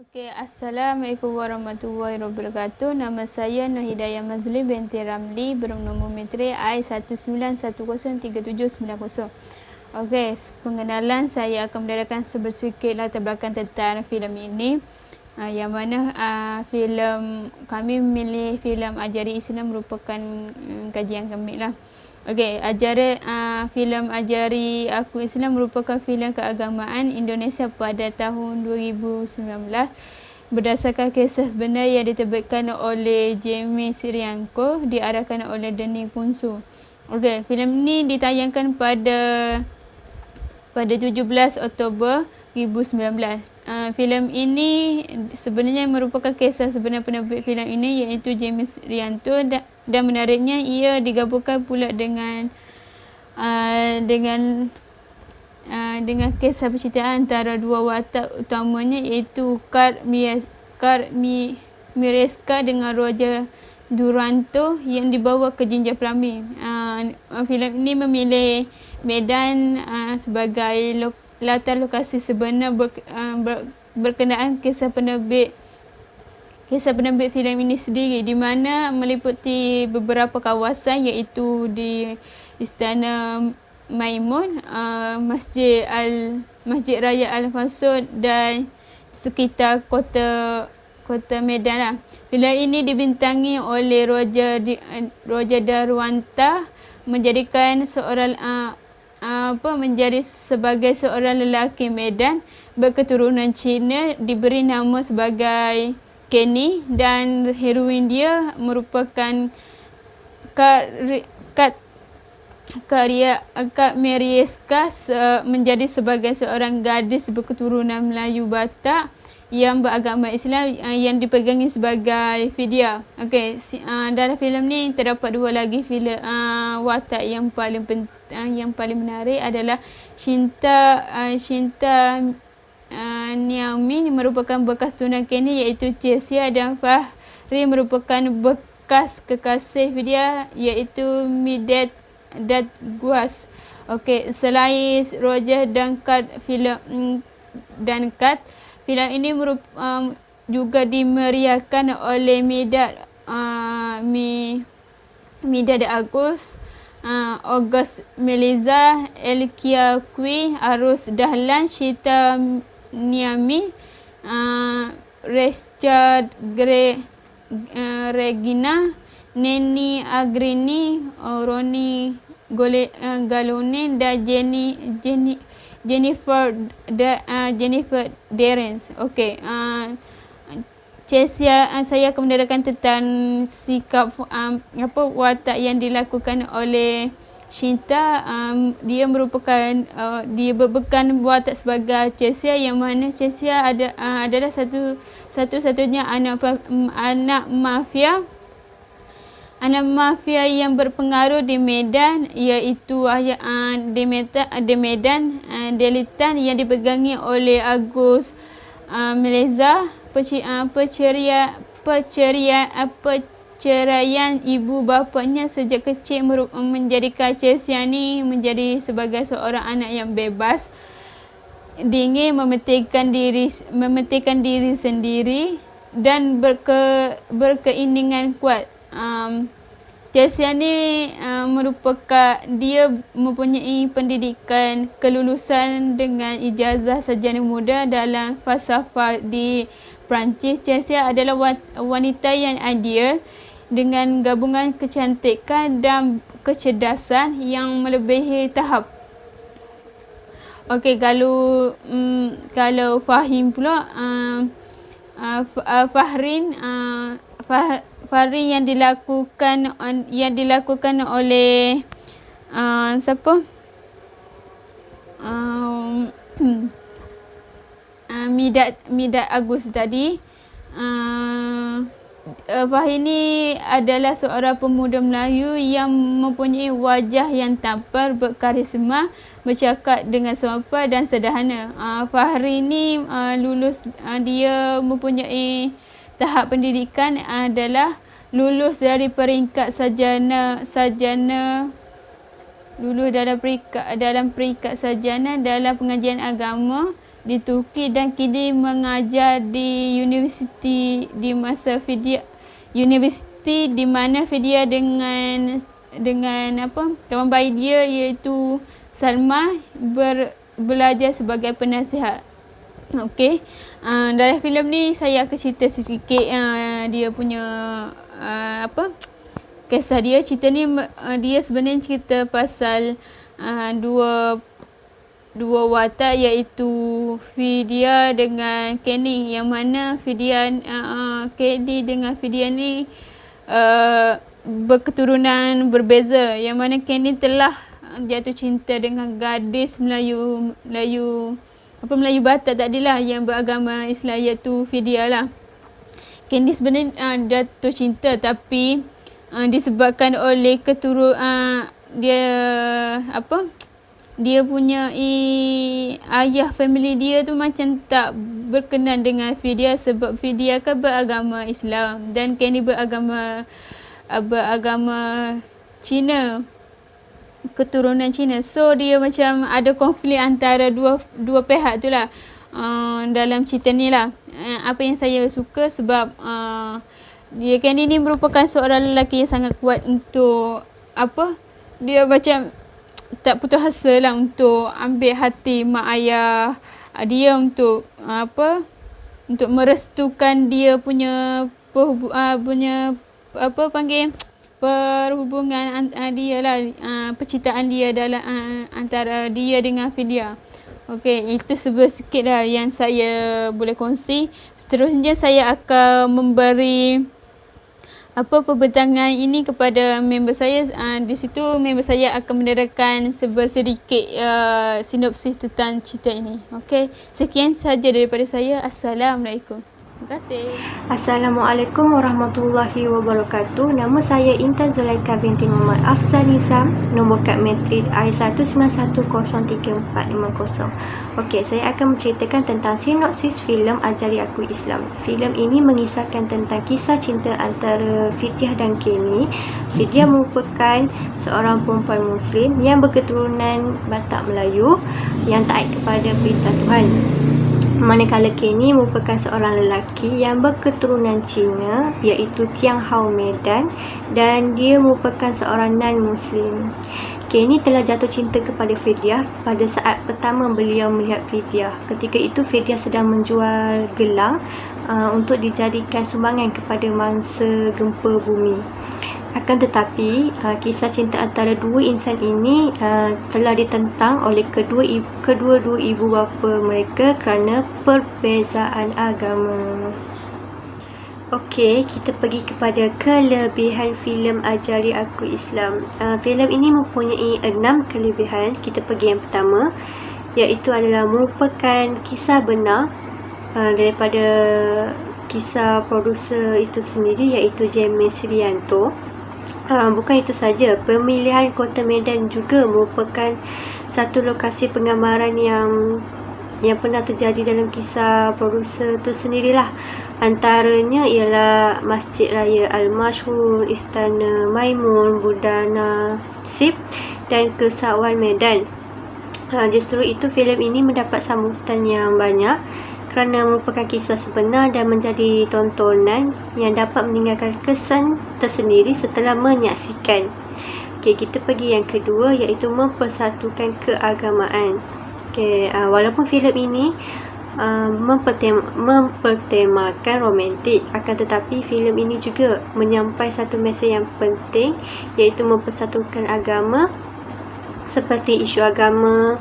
Okey, Assalamualaikum warahmatullahi wabarakatuh. Nama saya Nur Hidayah Mazli binti Ramli, bernombor metrik I191037990. Okey, pengenalan saya akan menerangkan sedikit latar belakang tentang filem ini. Yang mana filem kami memilih filem Ajari Islam merupakan kajian kami lah. Okey, filem Ajari Aku Islam merupakan filem keagamaan Indonesia pada tahun 2019 berdasarkan kisah sebenar yang diterbitkan oleh James Rianko, diarahkan oleh Deni Punsu. Okey, filem ini ditayangkan pada 17 Oktober 2019. Filem ini sebenarnya merupakan kisah sebenar penerbit filem ini, iaitu James Rianto, dan menariknya ia digabungkan pula dengan kisah percintaan antara dua watak utamanya, iaitu Kurt Miereska dengan Roger Duranto yang dibawa ke jenjang pelamin. Filem ini memilih Medan sebagai latar lokasi sebenar berkenaan kisah penerbit filem ini sendiri, di mana meliputi beberapa kawasan, iaitu di Istana Maimun, Masjid Raya Al-Mansur dan sekitar kota Medan lah. Filem ini dibintangi oleh Roger Darwanta menjadi sebagai seorang lelaki Medan berketurunan Cina, diberi nama sebagai Kenny, dan heroin dia merupakan Kurt Miereska, menjadi sebagai seorang gadis berketurunan Melayu Batak yang beragama Islam yang dipegangi sebagai Fidia. Okey, dalam filem ni terdapat dua lagi watak yang paling menarik adalah Shinta Niami merupakan bekas tunang Kenny, iaitu Chesia, dan Fahri merupakan bekas kekasih Fidia, iaitu Midet Dadguas. Okey, selain Roger dan Kurt, filem ini juga dimeriahkan oleh Midad Agus, August Meliza, Elkia Kui, Arus Dahlan, Shita Niami, Rescha Regina, Neni Agrini, Roni Galone, dan Jennifer Derens. Okey, saya akan menerangkan tentang sikap watak yang dilakukan oleh Shinta. Dia berpekan watak sebagai Chesia, yang mana Chesia adalah satu-satunya anak mafia yang berpengaruh di Medan, iaitu di Medan Delitan, yang dipegangi oleh Agus Meleza. Perceraian ibu bapanya sejak kecil menjadikan Chesia ni menjadi sebagai seorang anak yang bebas, ingin mementingkan diri sendiri dan berkeinginan kuat. Chesia ni dia mempunyai pendidikan kelulusan dengan ijazah sarjana muda dalam falsafah di Perancis. Chesia adalah wanita yang ideal dengan gabungan kecantikan dan kecerdasan yang melebihi tahap. Okey, kalau Fahim pula, Fahri yang dilakukan oleh siapa? Midad Agus tadi. Fahri ini adalah seorang pemuda Melayu yang mempunyai wajah yang tampan, berkarisma, bercakap dengan sopan dan sederhana. Fahri ini dia mempunyai tahap pendidikan adalah lulus dari peringkat sarjana dalam peringkat sarjana dalam pengajian agama di Turki dan kini mengajar di universiti di masa Vidya, universiti di mana Vidya dengan teman baik dia iaitu Salma belajar sebagai penasihat. Okey. Dalam filem ni saya akan cerita sedikit dia punya kisah dia. Cerita ni dia sebenarnya cerita pasal dua watak iaitu Vidya dengan Kenny, yang mana Kenny dengan Vidya ni berketurunan berbeza, yang mana Kenny telah jatuh cinta dengan gadis Melayu Batak tadilah yang beragama Islam iaitu Vidya lah. Kenny sebenarnya jatuh cinta, tapi disebabkan oleh dia punya ayah family dia tu macam tak berkenan dengan Vidya, sebab Vidya kan beragama Islam dan Kenny beragama Cina, keturunan Cina. So dia macam ada konflik antara dua pihak tu lah dalam cerita ni lah. Apa yang saya suka sebab Kenny ni merupakan seorang lelaki yang sangat kuat untuk dia macam tak putus asa lah untuk ambil hati mak ayah dia untuk untuk merestukan dia punya perhubungan dia lah, percintaan dia dalam antara dia dengan Vidya. Okey, itu sikit lah yang saya boleh kongsi. Seterusnya saya akan memberi pembentangan ini kepada member saya. Di situ member saya akan menerangkan sedikit sinopsis tentang cerita ini. Okey, sekian sahaja daripada saya. Assalamualaikum. Terima kasih. Assalamualaikum warahmatullahi wabarakatuh. Nama saya Intan Zulaika binti Muhammad Afzal Nizam, nombor kad matrik I191034550. Okey, saya akan menceritakan tentang sinopsis filem Ajari Aku Islam. Filem ini mengisahkan tentang kisah cinta antara Vidya dan Kenny. Vidya merupakan seorang perempuan Muslim yang berketurunan Batak Melayu yang taat kepada perintah Tuhan. Manakala Kenny merupakan seorang lelaki yang berketurunan Cina iaitu Tiang Hao Medan dan dia merupakan seorang non-Muslim. Kenny telah jatuh cinta kepada Vidya pada saat pertama beliau melihat Vidya. Ketika itu Vidya sedang menjual gelang untuk dijadikan sumbangan kepada mangsa gempa bumi. Akan tetapi, kisah cinta antara dua insan ini telah ditentang oleh kedua-dua ibu bapa mereka kerana perbezaan agama. Okey, kita pergi kepada kelebihan filem Ajari Aku Islam. Filem ini mempunyai 6 kelebihan. Kita pergi yang pertama, iaitu adalah merupakan kisah benar daripada kisah produser itu sendiri iaitu James Rianto. Bukan itu saja, pemilihan Kota Medan juga merupakan satu lokasi penggambaran yang pernah terjadi dalam kisah produser itu sendirilah. Antaranya ialah Masjid Raya Al-Masyhur, Istana Maimun, Budana Sip dan Kesatuan Medan. Justru itu filem ini mendapat sambutan yang banyak kerana merupakan kisah sebenar dan menjadi tontonan yang dapat meninggalkan kesan tersendiri setelah menyaksikan. Okey, kita pergi yang kedua iaitu mempersatukan keagamaan. Okey, walaupun filem ini mempertemakan romantik, akan tetapi filem ini juga menyampaikan satu mesej yang penting iaitu mempersatukan agama seperti isu agama,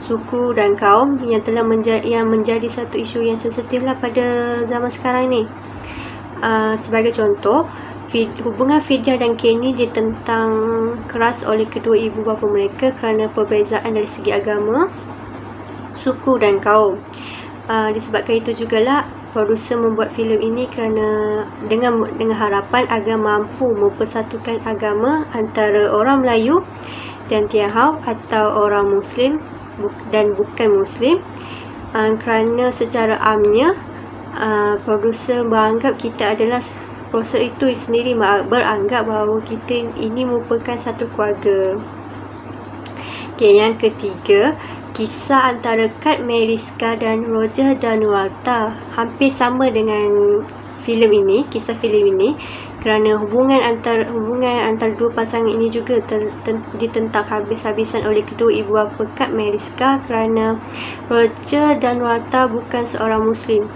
suku dan kaum yang telah menjadi satu isu yang sensitif lah pada zaman sekarang ni. Sebagai contoh, hubungan Vidya dan Kenny ditentang keras oleh kedua ibu bapa mereka kerana perbezaan dari segi agama, suku dan kaum. Disebabkan itu jugalah produser membuat filem ini kerana dengan harapan agar mampu mempersatukan agama antara orang Melayu dan Tiang Hao atau orang Muslim dan bukan Muslim, kerana secara amnya produser beranggap kita adalah produser itu sendiri beranggap bahawa kita ini merupakan satu keluarga. Okey, yang ketiga kisah antara Kat Meriska dan Roger Danuarta hampir sama dengan filem ini, kisah filem ini, kerana hubungan antara dua pasangan ini juga ditentang habis-habisan oleh kedua ibu bapa Kat Meriska kerana Roger Danuarta bukan seorang Muslim.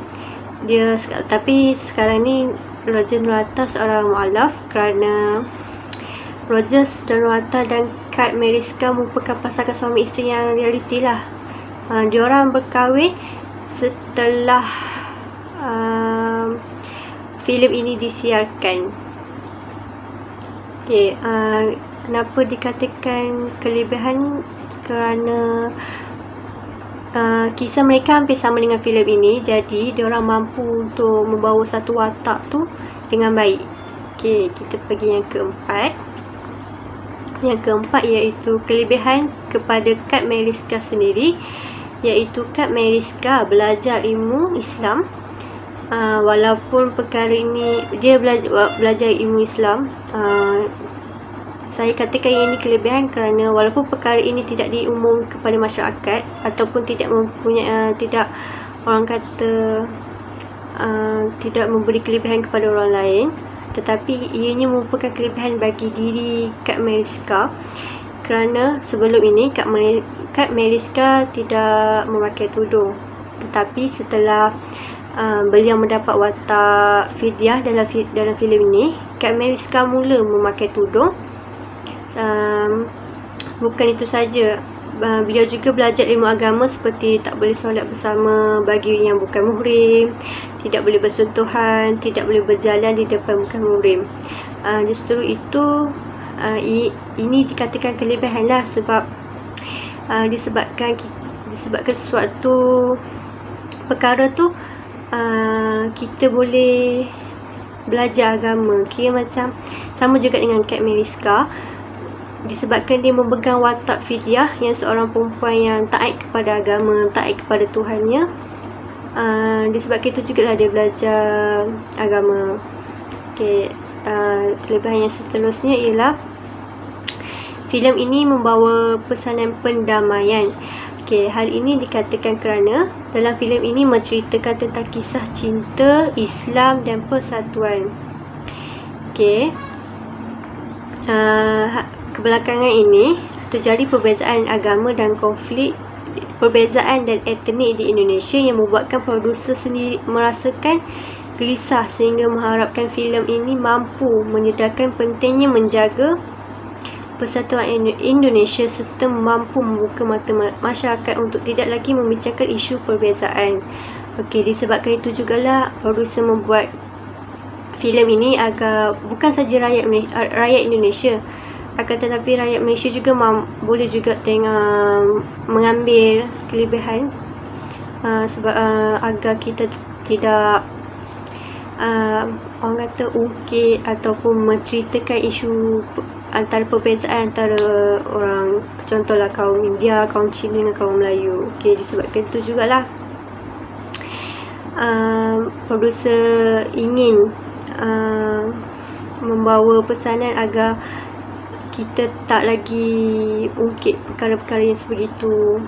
Tapi sekarang ni Roger Danuarta seorang mualaf kerana Roger Danuarta dan Kat Meriska merupakan pasangan suami isteri yang realiti lah. Diorang berkahwin setelah filem ini disiarkan. Kenapa dikatakan kelebihan? Kerana kisah mereka hampir sama dengan filem ini, jadi diorang mampu untuk membawa satu watak tu dengan baik. Kita pergi yang keempat. Yang keempat iaitu kelebihan kepada Kat Meriska sendiri, iaitu Kat Meriska belajar ilmu Islam. Walaupun perkara ini dia belajar ilmu Islam, saya katakan ini kelebihan kerana walaupun perkara ini tidak diumum kepada masyarakat ataupun tidak orang kata tidak memberi kelebihan kepada orang lain, tetapi ianya merupakan kelebihan bagi diri Kat Meriska kerana sebelum ini Kat Meriska tidak memakai tudung, tetapi setelah beliau mendapat watak Fidyah dalam filem ini, Kat Meriska mula memakai tudung. Bukan itu saja, beliau juga belajar ilmu agama seperti tak boleh solat bersama bagi yang bukan muhrim, tidak boleh bersentuhan, tidak boleh berjalan di depan bukan muhrim. Justru itu ini dikatakan kelebihan lah, sebab disebabkan sesuatu perkara tu kita boleh belajar agama. Kira macam sama juga dengan Kat Meriska, disebabkan dia memegang watak Fidyah yang seorang perempuan yang taat kepada agama, taat kepada Tuhannya. Disebabkan itu jugalah dia belajar agama. Kelebihan yang seterusnya ialah filem ini membawa pesanan pendamaian. Hal ini dikatakan kerana dalam filem ini menceritakan tentang kisah cinta, Islam dan persatuan. Kebelakangan ini terjadi perbezaan agama dan konflik perbezaan dan etnik di Indonesia yang membuatkan produser sendiri merasakan gelisah sehingga mengharapkan filem ini mampu menyedarkan pentingnya menjaga persatuan Indonesia serta mampu membuka mata masyarakat untuk tidak lagi membincangkan isu perbezaan. Disebabkan itu jugalah produser membuat filem ini agar bukan saja rakyat Indonesia, akan tetapi rakyat Malaysia juga boleh juga mengambil kelebihan sebab agar kita tidak orang kata ungkit ataupun menceritakan isu antara perbezaan antara orang, contohlah kaum India, kaum Cina dengan kaum Melayu. Disebabkan itu jugalah produser ingin membawa pesanan agar kita tak lagi ungkit perkara-perkara yang sebegitu.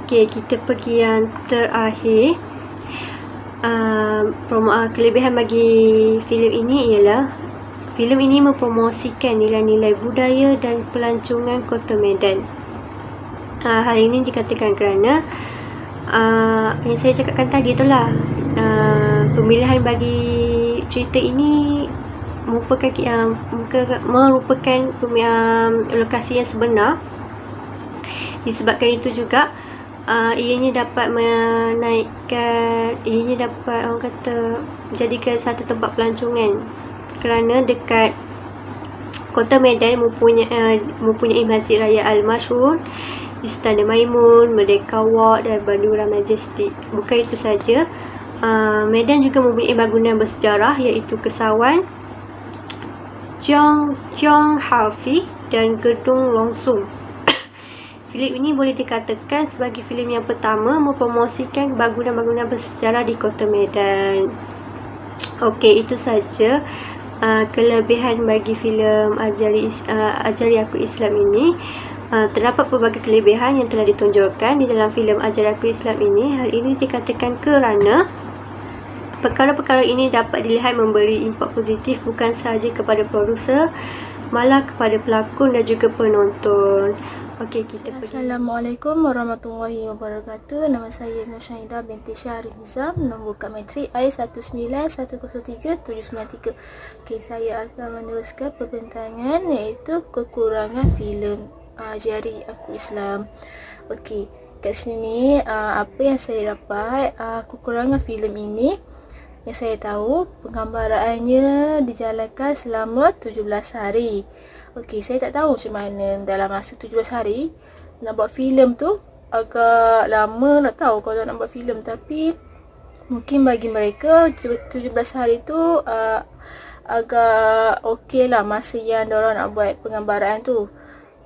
Kita pergi yang terakhir. Kelebihan bagi filem ini ialah filem ini mempromosikan nilai-nilai budaya dan pelancongan Kota Medan. Hal ini dikatakan kerana yang saya cakapkan tadi itulah, pemilihan bagi cerita ini merupakan lokasi yang sebenar. Disebabkan itu juga ianya dapat orang kata jadikan satu tempat pelancongan kerana dekat Kota Medan mempunyai Masjid Raya Al-Masyhur, Istana Maimun, Merdeka Walk dan Bandura Majestic. Bukan itu saja, Medan juga mempunyai bangunan bersejarah iaitu Kesawan, Tiong Harfi dan Gedung Longsung. Filem ini boleh dikatakan sebagai filem yang pertama mempromosikan bangunan-bangunan bersejarah di Kota Medan. Itu saja kelebihan bagi filem Ajari Aku Islam ini. Terdapat pelbagai kelebihan yang telah ditonjolkan di dalam filem Ajari Aku Islam ini. Hal ini dikatakan kerana perkara-perkara ini dapat dilihat memberi impak positif bukan sahaja kepada produser, malah kepada pelakon dan juga penonton. Okey, kita pergi. Assalamualaikum warahmatullahi wabarakatuh. Nama saya Nur Syahidah binti Syahri Nizam, nombor kad matrik I19103-793. Okey, saya akan meneruskan perbincangan iaitu kekurangan filem Ajari Aku Islam. Okey, kat sini apa yang saya dapat, kekurangan filem ini yang saya tahu penggambaraannya dijalankan selama 17 hari. Okey, saya tak tahu macam mana dalam masa 17 hari nak buat filem tu. Agak lama nak tahu kalau nak buat filem, tapi mungkin bagi mereka 17 hari tu agak okey lah masa yang diorang nak buat penggambaraan tu.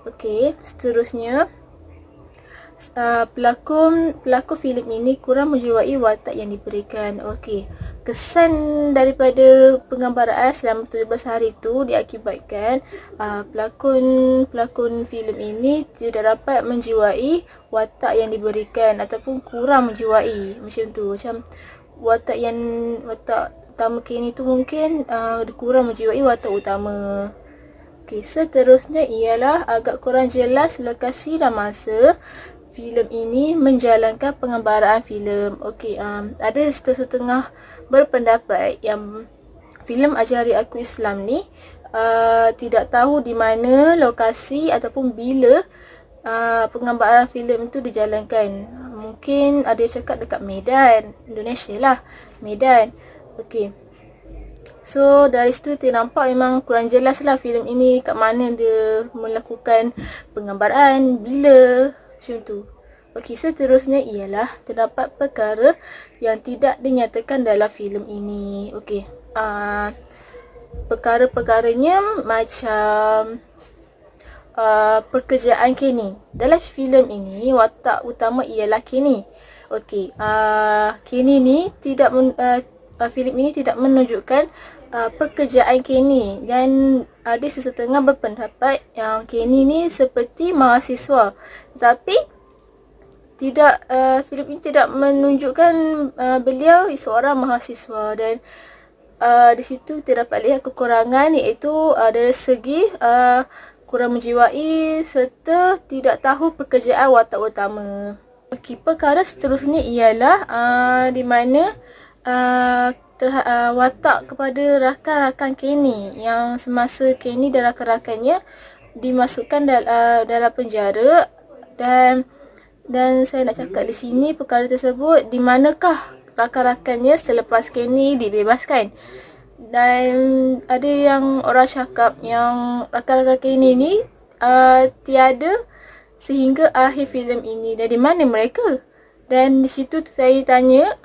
Okey, seterusnya pelakon filem ini kurang menjiwai watak yang diberikan. Okey, kesan daripada penggambaraan selama 17 hari tu diakibatkan pelakon filem ini tidak dapat menjiwai watak yang diberikan ataupun kurang menjiwai macam tu. Macam watak utama Kenny tu mungkin kurang menjiwai watak utama. Okey, seterusnya ialah agak kurang jelas lokasi dan masa filem ini menjalankan penggambaraan filem. Okey, ada setengah berpendapat yang filem Ajari Aku Islam ni tidak tahu di mana lokasi ataupun bila penggambaraan filem itu dijalankan. Mungkin ada yang cakap dekat Medan, Indonesia lah, Medan. Okey, so dari situ nampak memang kurang jelas lah filem ini kat mana dia melakukan penggambaraan, bila, macam tu. Okey, seterusnya ialah terdapat perkara yang tidak dinyatakan dalam filem ini. Okey, perkara-perkaranya macam pekerjaan Kenny. Dalam filem ini watak utama ialah Kenny. Okey, Kenny ni filem ini tidak menunjukkan pekerjaan Kenny, dan ada sesetengah berpendapat yang Kenny ni seperti mahasiswa, tetapi tidak, filem ini tidak menunjukkan beliau seorang mahasiswa. Dan di situ terdapat lihat kekurangan, iaitu dari segi kurang menjiwai serta tidak tahu pekerjaan watak utama. Okey, perkara seterusnya ialah di mana watak kepada rakan-rakan Kenny, yang semasa Kenny dan rakan-rakannya dimasukkan dalam penjara, dan saya nak cakap di sini perkara tersebut di manakah rakan-rakannya selepas Kenny dibebaskan. Dan ada yang orang cakap yang rakan-rakan Kenny ni tiada sehingga akhir filem ini. Dari mana mereka? Dan di situ saya tanya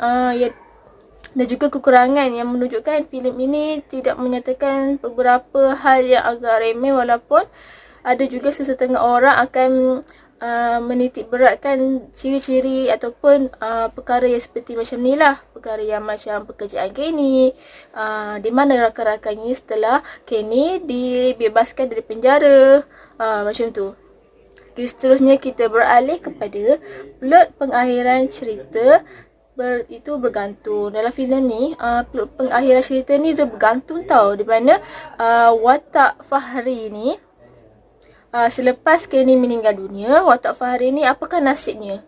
dan juga kekurangan yang menunjukkan filem ini tidak menyatakan beberapa hal yang agak remeh, walaupun ada juga sesetengah orang akan menitik beratkan ciri-ciri ataupun perkara yang seperti macam ni lah. Perkara yang macam pekerjaan Kenny, di mana rakan-rakannya setelah Kenny dibebaskan dari penjara, macam tu. Okay, seterusnya kita beralih kepada plot pengakhiran cerita. Itu bergantung. Dalam filem ni plot pengakhiran cerita ni dia bergantung tau, di mana watak Fahri ni selepas Kenny meninggal dunia, watak Fahri ni apakah nasibnya?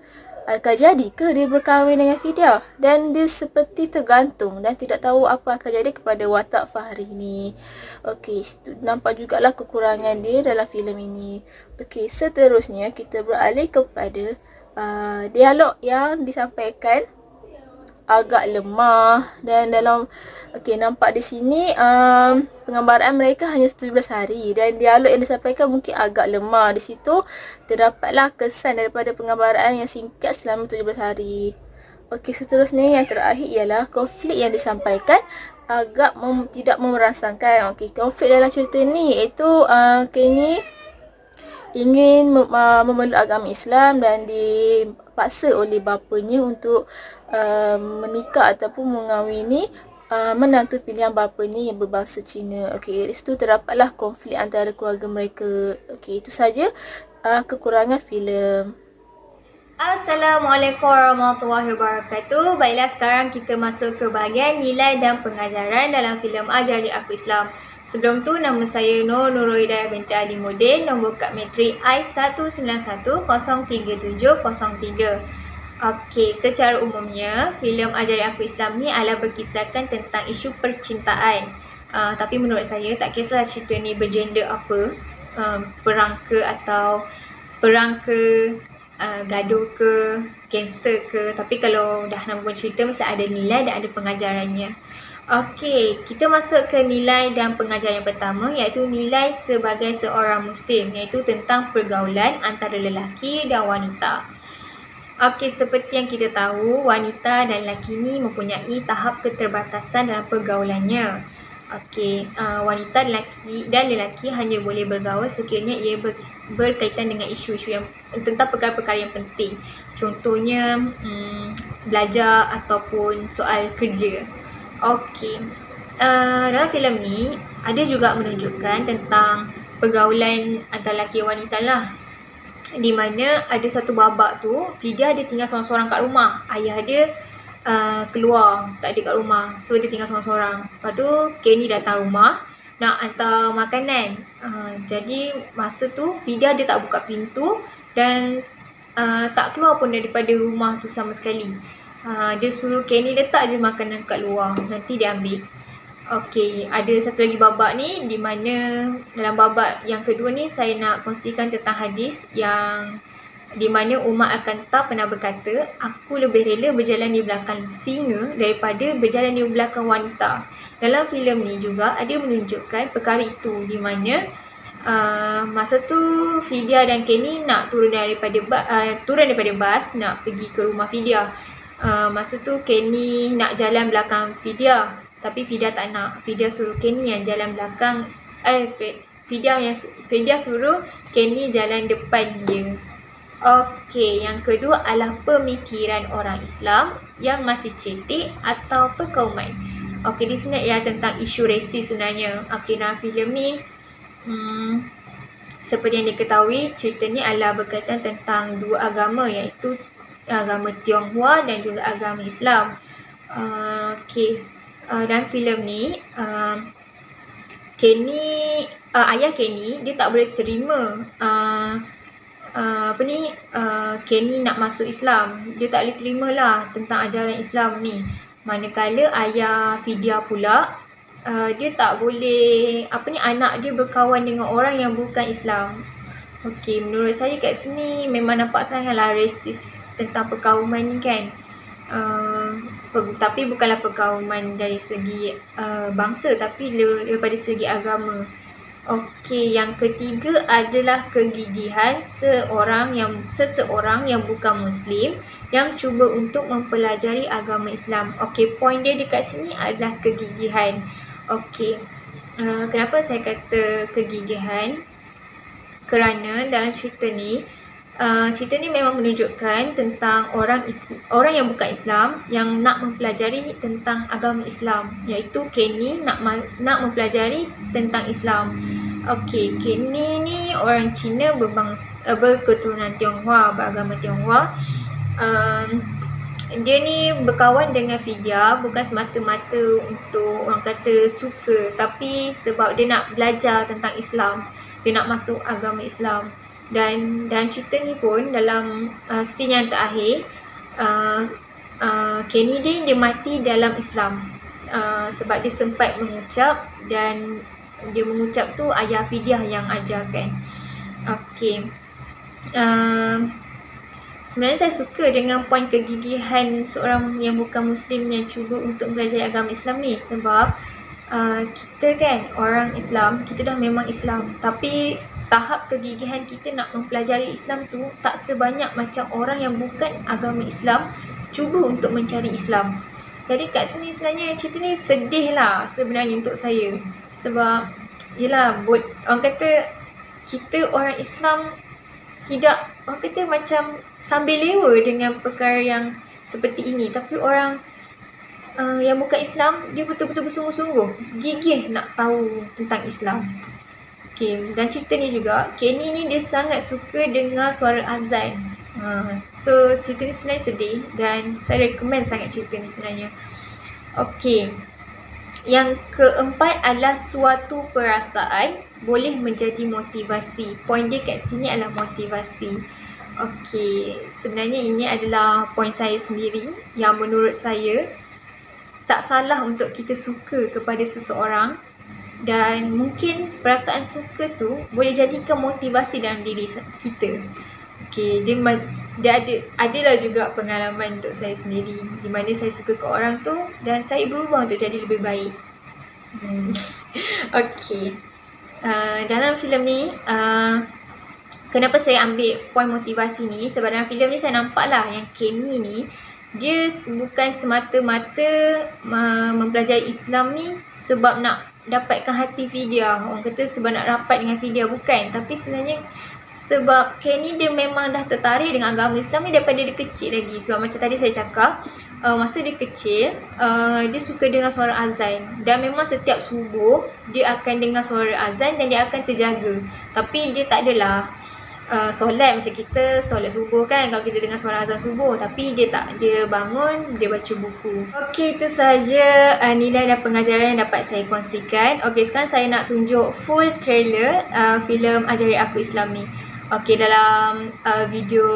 Adakah jadi ke dia berkahwin dengan Fidia? Dan dia seperti tergantung dan tidak tahu apa akan jadi kepada watak Fahri ni. Okey, nampak jugalah kekurangan dia dalam filem ini. Okey, seterusnya kita beralih kepada dialog yang disampaikan agak lemah. Dan dalam nampak di sini penggambaraan mereka hanya 17 hari dan dialog yang disampaikan mungkin agak lemah. Di situ terdapatlah kesan daripada penggambaraan yang singkat selama 17 hari. Okey, seterusnya yang terakhir ialah konflik yang disampaikan agak tidak merangsangkan. Okey, konflik dalam cerita ni iaitu Kenny ingin memeluk agama Islam dan dipaksa oleh bapanya untuk menikah ataupun mengahwini menantu pilihan bapanya yang berbangsa Cina. Okey, di situ terdapatlah konflik antara keluarga mereka. Okey, itu saja kekurangan filem. Assalamualaikum warahmatullahi wabarakatuh. Baiklah, sekarang kita masuk ke bahagian nilai dan pengajaran dalam filem Ajari Aku Islam. Sebelum tu, nama saya Nurul Hidayah binti Alimuddin, nombor kad matrik I191037003. Okey, secara umumnya, filem Ajari Aku Islam ni adalah berkisahkan tentang isu percintaan. Tapi menurut saya, tak kisahlah cerita ni bergender apa, perang ke atau perang ke, gaduh ke, gangster ke. Tapi kalau dah nama cerita, mesti ada nilai dan ada pengajarannya. Okey, kita masuk ke nilai dan pengajaran yang pertama, iaitu nilai sebagai seorang Muslim, iaitu tentang pergaulan antara lelaki dan wanita. Okey, seperti yang kita tahu, wanita dan lelaki ni mempunyai tahap keterbatasan dalam pergaulannya. Okey, wanita dan lelaki hanya boleh bergaul sekiranya ia berkaitan dengan isu-isu yang tentang perkara-perkara yang penting. Contohnya belajar ataupun soal kerja. Okey, dalam filem ni ada juga menunjukkan tentang pergaulan antara lelaki dan wanita lah. Di mana ada satu babak tu, Fidia dia tinggal seorang-seorang kat rumah. Ayah dia keluar, tak ada kat rumah. So dia tinggal seorang-seorang. Lepas tu Kenny datang rumah nak hantar makanan. Jadi masa tu Fidia dia tak buka pintu dan tak keluar pun daripada rumah tu sama sekali. Dia suruh Kenny letak je makanan kat luar, nanti dia ambil. Okey, ada satu lagi babak ni, di mana dalam babak yang kedua ni saya nak kongsikan tentang hadis yang di mana Umar Al-Khattab pernah berkata, aku lebih rela berjalan di belakang singa daripada berjalan di belakang wanita. Dalam filem ni juga ada menunjukkan perkara itu, di mana masa tu Fidia dan Kenny nak turun daripada bas nak pergi ke rumah Fidia. Masa tu Kenny nak jalan belakang Fidia, tapi Fidia tak nak. Fidia suruh Kenny yang jalan belakang. Fidia suruh Kenny jalan depan dia. Okey, yang kedua adalah pemikiran orang Islam yang masih cetek atau perkauman. Okey, di sini ialah tentang isu rasis sebenarnya. Okey, dalam filem ni seperti yang diketahui, cerita ni adalah berkaitan tentang dua agama, iaitu agama Tionghoa dan juga agama Islam. Okey, dalam filem ni ayah Kenny dia tak boleh terima Kenny nak masuk Islam. Dia tak boleh terima lah tentang ajaran Islam ni. Manakala ayah Fidia pula dia tak boleh anak dia berkawan dengan orang yang bukan Islam. Okey, menurut saya kat sini memang nampak sangatlah rasis tentang perkauman ni kan. Tapi bukanlah perkauman dari segi bangsa, tapi daripada segi agama. Okey, yang ketiga adalah kegigihan seseorang yang bukan Muslim yang cuba untuk mempelajari agama Islam. Okey, poin dia dekat sini adalah kegigihan. Okey, kenapa saya kata kegigihan? Kerana dalam cerita ni memang menunjukkan tentang orang yang bukan Islam yang nak mempelajari tentang agama Islam, iaitu Kenny nak mempelajari tentang Islam. Okey, Kenny ni orang Cina berketurunan Tionghoa, beragama Tionghoa. Dia ni berkawan dengan Fidia bukan semata-mata untuk orang kata suka, tapi sebab dia nak belajar tentang Islam. Dia nak masuk agama Islam. Dan dalam cerita ni pun, dalam scene yang terakhir, Kenny dia mati dalam Islam. Sebab dia sempat mengucap, dan dia mengucap tu ayah Fidia yang ajarkan. Okey, sebenarnya saya suka dengan poin kegigihan seorang yang bukan Muslim yang cuba untuk belajar agama Islam ni. Sebab kita kan orang Islam, kita dah memang Islam, tapi tahap kegigihan kita nak mempelajari Islam tu tak sebanyak macam orang yang bukan agama Islam cuba untuk mencari Islam. Jadi kat sini sebenarnya cerita ni sedih lah sebenarnya untuk saya. Sebab yelah, orang kata kita orang Islam tidak, orang kata macam sambil lewa dengan perkara yang seperti ini. Tapi orang yang bukan Islam, dia betul-betul bersungguh-sungguh gigih nak tahu tentang Islam. Okay, dan cerita ni juga, Kenny ni dia sangat suka dengar suara azan. So cerita ni sebenarnya sedih dan saya recommend sangat cerita ni sebenarnya. Okay, yang keempat adalah suatu perasaan boleh menjadi motivasi. Poin dia kat sini adalah motivasi. Okay, sebenarnya ini adalah poin saya sendiri yang menurut saya tak salah untuk kita suka kepada seseorang, dan mungkin perasaan suka tu boleh jadikan motivasi dalam diri kita. Okay, dia adalah juga pengalaman untuk saya sendiri di mana saya suka ke orang tu dan saya berubah untuk jadi lebih baik. Okay, dalam filem ni kenapa saya ambil poin motivasi ni, sebab dalam filem ni saya nampak lah yang Kenny ni dia bukan semata-mata mempelajari Islam ni sebab nak dapatkan hati Fidia. Orang kata sebab nak rapat dengan Fidia, bukan. Tapi sebenarnya sebab Kenny dia memang dah tertarik dengan agama Islam ni daripada dia kecil lagi. Sebab macam tadi saya cakap, masa dia kecil, dia suka dengar suara azan. Dan memang setiap subuh, dia akan dengar suara azan dan dia akan terjaga. Tapi dia tak adalah solat macam kita solat subuh kan, kalau kita dengar suara azan subuh. Tapi dia tak, dia bangun, dia baca buku. Okey, itu sahaja nilai dan pengajaran yang dapat saya kongsikan. Okey, sekarang saya nak tunjuk full trailer filem Ajari Aku Islam ni. Okey, dalam video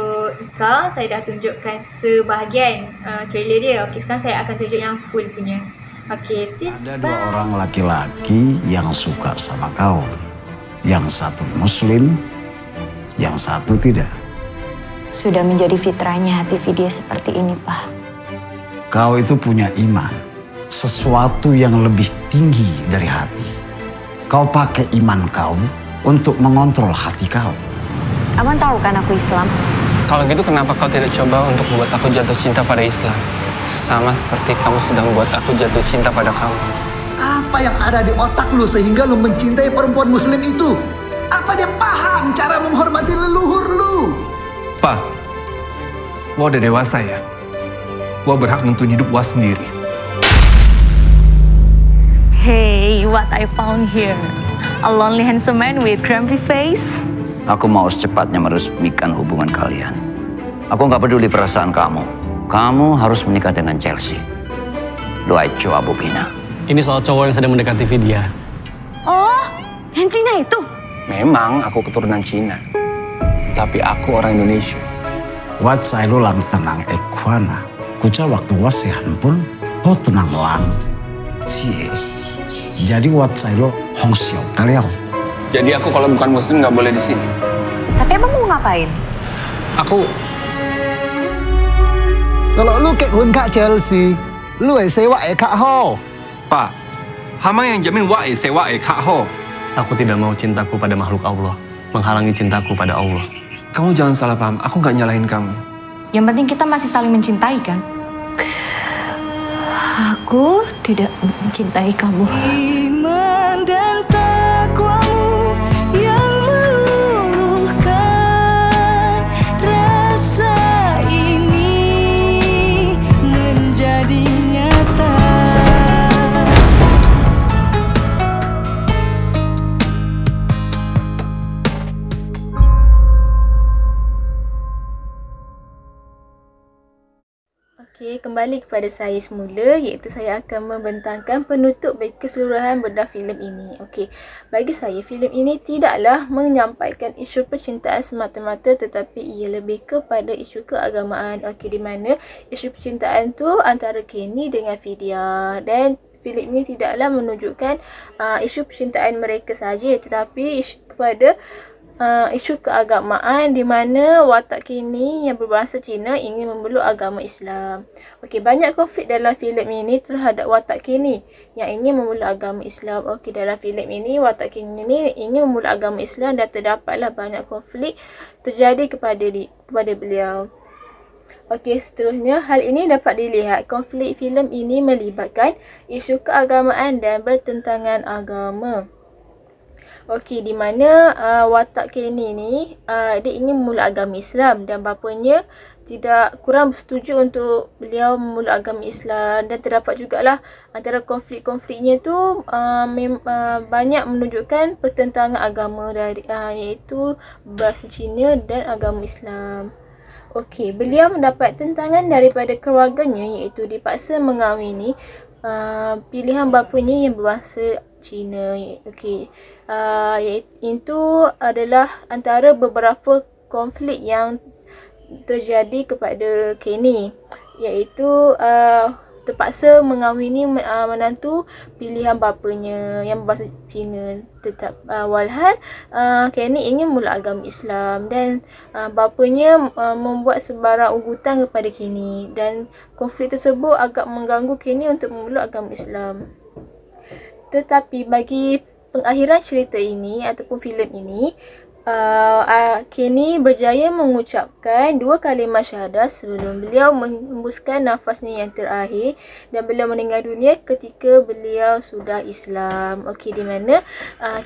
Ika saya dah tunjukkan sebahagian trailer dia. Okey, sekarang saya akan tunjuk yang full punya. Okey, stay. Ada dua orang laki-laki yang suka sama kau. Yang satu Muslim, yang satu tidak. Sudah menjadi fitrahnya hati Fidia seperti ini, Pak. Kau itu punya iman, sesuatu yang lebih tinggi dari hati. Kau pakai iman kau untuk mengontrol hati kau. Abang tahu kan aku Islam? Kalau gitu kenapa kau tidak coba untuk membuat aku jatuh cinta pada Islam? Sama seperti kamu sudah membuat aku jatuh cinta pada kamu. Apa yang ada di otak lu sehingga lu mencintai perempuan Muslim itu? Apa dia paham cara menghormati leluhur lu? Pak, Wah udah dewasa ya. Wah berhak nentuin hidup Wah sendiri. Hey, what I found here. A lonely handsome man with grumpy face. Aku mau secepatnya meresmikan hubungan kalian. Aku nggak peduli perasaan kamu. Kamu harus menikah dengan Chelsea. Doaicu Abu Bina. Ini soal cowok yang sedang mendekati Vidya. Oh, yang Cina itu? Memang aku keturunan Cina. Tapi aku orang Indonesia. Wat saya lang tenang ekwana. Kuca waktu wasihan pun, oh tenang lang. Cie. Jadi wat saya lo hongxiao kalian. Jadi aku kalau bukan muslim nggak boleh di sini. Tapi abang mau ngapain? Aku Kalau lu kehun Kak Chelsea, lu sewa Kak Ho. Pak, hama yang jamin Wah sewa Kak Ho. Aku tidak mau cintaku pada makhluk Allah menghalangi cintaku pada Allah. Kamu jangan salah paham, aku nggak nyalahin kamu. Yang penting kita masih saling mencintai kan? Aku tidak mencintai kamu. Iman dan takwamu yang meluluhkan rasa ini menjadi nyata. Okey, kembali kepada saya semula, iaitu saya akan membentangkan penutup bagi keseluruhan bedah filem ini. Okey, bagi saya filem ini tidaklah menyampaikan isu percintaan semata-mata, tetapi ia lebih kepada isu keagamaan. Okey, di mana isu percintaan tu antara Kenny dengan Vidya, dan filem ini tidaklah menunjukkan isu percintaan mereka sahaja, tetapi isu kepada isu keagamaan di mana watak Kenny yang berbangsa Cina ingin memeluk agama Islam. Okey, banyak konflik dalam filem ini terhadap watak Kenny yang ingin memeluk agama Islam. Okey, dalam filem ini watak Kenny ini ingin memeluk agama Islam dan terdapatlah banyak konflik terjadi kepada beliau. Okey, seterusnya hal ini dapat dilihat konflik filem ini melibatkan isu keagamaan dan bertentangan agama. Okey, di mana watak Kenny ni dia ingin memulak agama Islam dan bapanya tidak kurang bersetuju untuk beliau memeluk agama Islam, dan terdapat jugalah antara konflik-konfliknya tu banyak menunjukkan pertentangan agama dari iaitu bahasa Cina dan agama Islam. Okey, beliau mendapat tentangan daripada keluarganya iaitu dipaksa mengahwini pilihan bapanya yang berbahasa Cina. Okey, itu adalah antara beberapa konflik yang terjadi kepada Kenny, iaitu terpaksa mengahwini menantu pilihan bapanya yang berbahasa Cina. Walhal Kenny ingin memeluk agama Islam, dan bapanya membuat sebarang ugutan kepada Kenny, dan konflik tersebut agak mengganggu Kenny untuk memeluk agama Islam. Tetapi bagi pengakhiran cerita ini ataupun filem ini, Kenny berjaya mengucapkan 2 kalimah syahadah sebelum beliau menghembuskan nafasnya yang terakhir, dan beliau meninggal dunia ketika beliau sudah Islam. Okey, di mana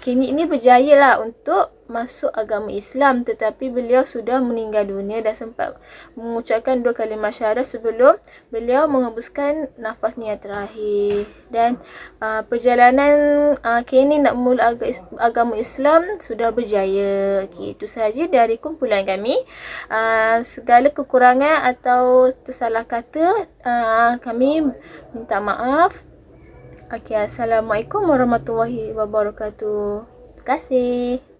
Kenny ini berjaya lah untuk masuk agama Islam, tetapi beliau sudah meninggal dunia dan sempat mengucapkan 2 kalimah syahadah sebelum beliau menghembuskan nafasnya yang terakhir. Dan perjalanan Kenny nak memeluk agama Islam sudah berjaya. Okey, itu sahaja dari kumpulan kami. Segala kekurangan atau tersalah kata kami minta maaf. Okey, Assalamualaikum warahmatullahi wabarakatuh. Terima kasih.